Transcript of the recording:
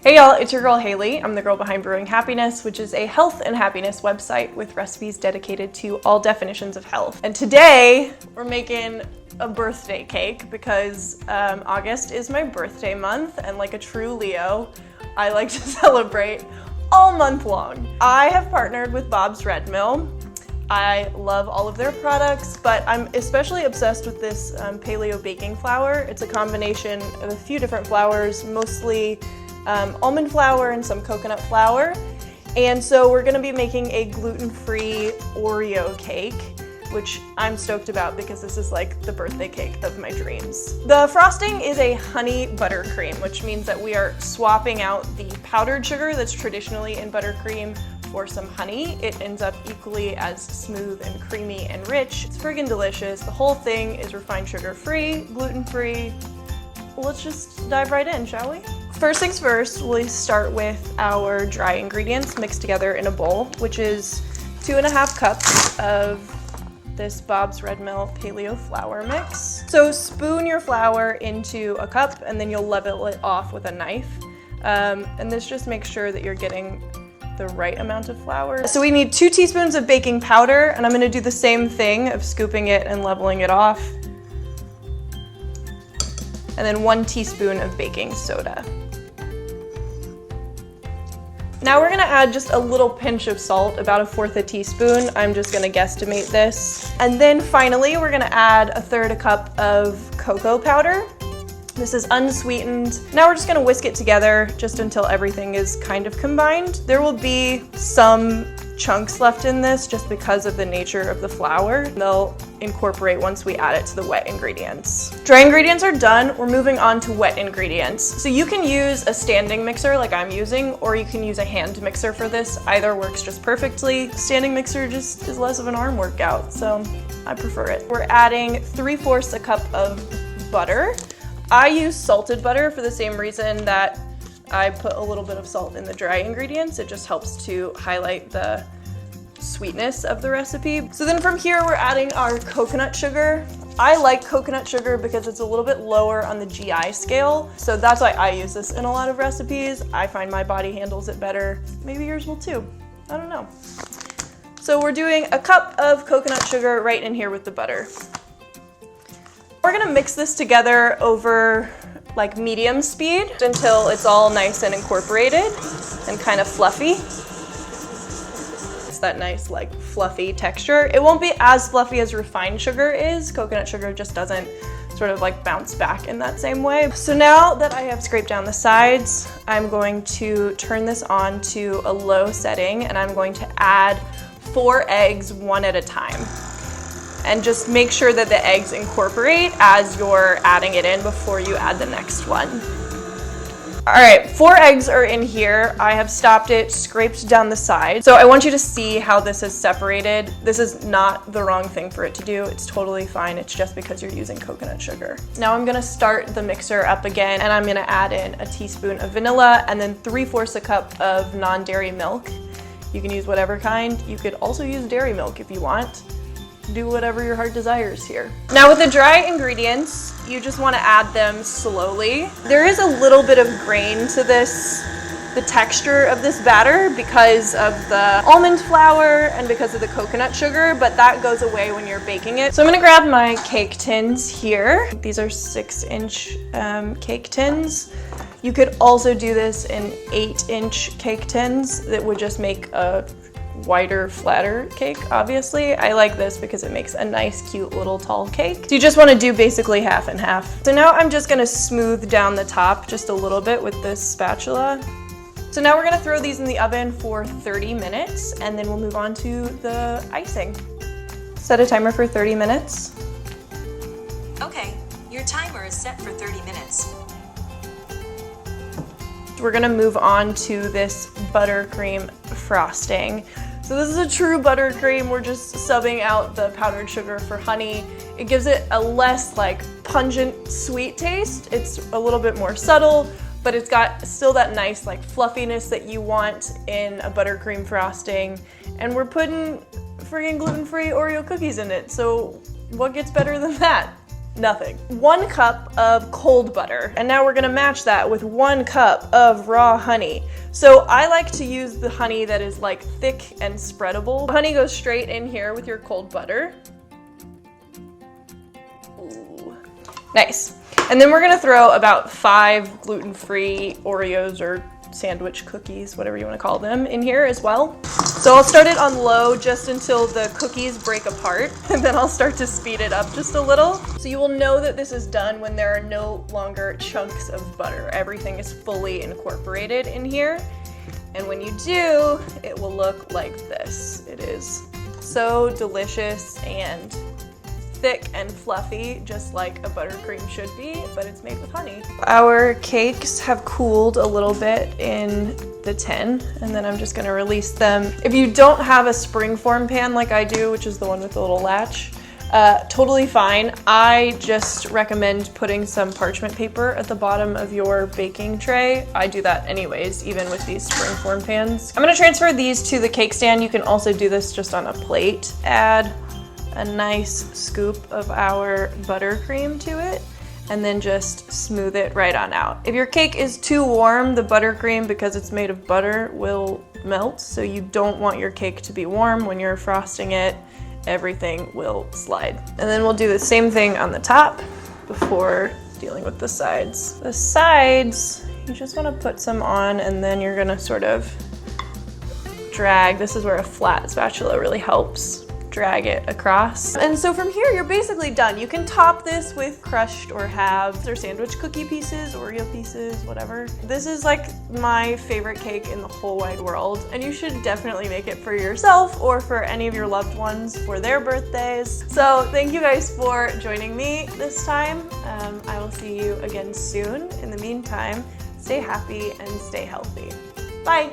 Hey y'all, it's your girl Haley. I'm the girl behind Brewing Happiness, which is a health and happiness website with recipes dedicated to all definitions of health. And today we're making a birthday cake because August is my birthday month, and like a true Leo, I like to celebrate all month long. I have partnered with Bob's Red Mill. I love all of their products, but I'm especially obsessed with this paleo baking flour. It's a combination of a few different flours, mostly almond flour and some coconut flour. And so we're gonna be making a gluten-free Oreo cake, which I'm stoked about because this is like the birthday cake of my dreams. The frosting is a honey buttercream, which means that we are swapping out the powdered sugar that's traditionally in buttercream for some honey. It ends up equally as smooth and creamy and rich. It's friggin' delicious. The whole thing is refined sugar-free, gluten-free. Let's just dive right in, shall we? First things first, we start with our dry ingredients mixed together in a bowl, which is 2.5 cups of this Bob's Red Mill paleo flour mix. So spoon your flour into a cup and then you'll level it off with a knife. And this just makes sure that you're getting the right amount of flour. So we need 2 teaspoons of baking powder, and I'm gonna do the same thing of scooping it and leveling it off. And then 1 teaspoon of baking soda. Now we're gonna add just a little pinch of salt, about 1/4 teaspoon. I'm just gonna guesstimate this. And then finally, we're gonna add 1/3 cup of cocoa powder. This is unsweetened. Now we're just gonna whisk it together just until everything is kind of combined. There will be some chunks left in this just because of the nature of the flour. They'll incorporate once we add it to the wet ingredients. Dry ingredients are done. We're moving on to wet ingredients. So you can use a standing mixer like I'm using, or you can use a hand mixer for this. Either works just perfectly. Standing mixer just is less of an arm workout, so I prefer it. We're adding 3/4 a cup of butter. I use salted butter for the same reason that I put a little bit of salt in the dry ingredients. It just helps to highlight the sweetness of the recipe. So then from here, we're adding our coconut sugar. I like coconut sugar because it's a little bit lower on the GI scale. So that's why I use this in a lot of recipes. I find my body handles it better. Maybe yours will too. I don't know. So we're doing a cup of coconut sugar right in here with the butter. We're gonna mix this together over like medium speed until it's all nice and incorporated and kind of fluffy. It's that nice like fluffy texture. It won't be as fluffy as refined sugar is. Coconut sugar just doesn't sort of like bounce back in that same way. So now that I have scraped down the sides, I'm going to turn this on to a low setting, and I'm going to add 4 eggs one at a time. And just make sure that the eggs incorporate as you're adding it in before you add the next one. All right, 4 eggs are in here. I have stopped it, scraped down the side. So I want you to see how this is separated. This is not the wrong thing for it to do. It's totally fine. It's just because you're using coconut sugar. Now I'm gonna start the mixer up again, and I'm gonna add in a teaspoon of vanilla and then 3/4 a cup of non-dairy milk. You can use whatever kind. You could also use dairy milk if you want. Do whatever your heart desires here. Now with the dry ingredients, you just want to add them slowly. There is a little bit of grain to this, the texture of this batter, because of the almond flour and because of the coconut sugar, but that goes away when you're baking it. So I'm gonna grab my cake tins here. These are 6-inch cake tins. You could also do this in 8-inch cake tins that would just make a wider, flatter cake, obviously. I like this because it makes a nice, cute little tall cake. So you just want to do basically half and half. So now I'm just going to smooth down the top just a little bit with this spatula. So now we're going to throw these in the oven for 30 minutes, and then we'll move on to the icing. Set a timer for 30 minutes. Okay, your timer is set for 30 minutes. We're gonna move on to this buttercream frosting. So this is a true buttercream. We're just subbing out the powdered sugar for honey. It gives it a less like pungent sweet taste. It's a little bit more subtle, but it's got still that nice like fluffiness that you want in a buttercream frosting. And we're putting friggin' gluten-free Oreo cookies in it. So what gets better than that? Nothing. 1 cup of cold butter. And now we're gonna match that with 1 cup of raw honey. So I like to use the honey that is like thick and spreadable. The honey goes straight in here with your cold butter. Ooh. Nice. And then we're gonna throw about 5 gluten-free Oreos or sandwich cookies, whatever you want to call them, in here as well. So I'll start it on low just until the cookies break apart, and then I'll start to speed it up just a little. So you will know that this is done when there are no longer chunks of butter. Everything is fully incorporated in here. And when you do, it will look like this. It is so delicious and thick and fluffy, just like a buttercream should be, but it's made with honey. Our cakes have cooled a little bit in the tin, and then I'm just gonna release them. If you don't have a springform pan like I do, which is the one with the little latch, totally fine. I just recommend putting some parchment paper at the bottom of your baking tray. I do that anyways, even with these springform pans. I'm gonna transfer these to the cake stand. You can also do this just on a plate. Add a nice scoop of our buttercream to it, and then just smooth it right on out. If your cake is too warm, the buttercream, because it's made of butter, will melt, so you don't want your cake to be warm when you're frosting it. Everything will slide. And then we'll do the same thing on the top before dealing with the sides. The sides, you just want to put some on, and then you're gonna sort of drag. This is where a flat spatula really helps. Drag it across. And so from here, you're basically done. You can top this with crushed or halves or sandwich cookie pieces, Oreo pieces, whatever. This is like my favorite cake in the whole wide world, and you should definitely make it for yourself or for any of your loved ones for their birthdays. So thank you guys for joining me this time. I will see you again soon. In the meantime, stay happy and stay healthy. Bye.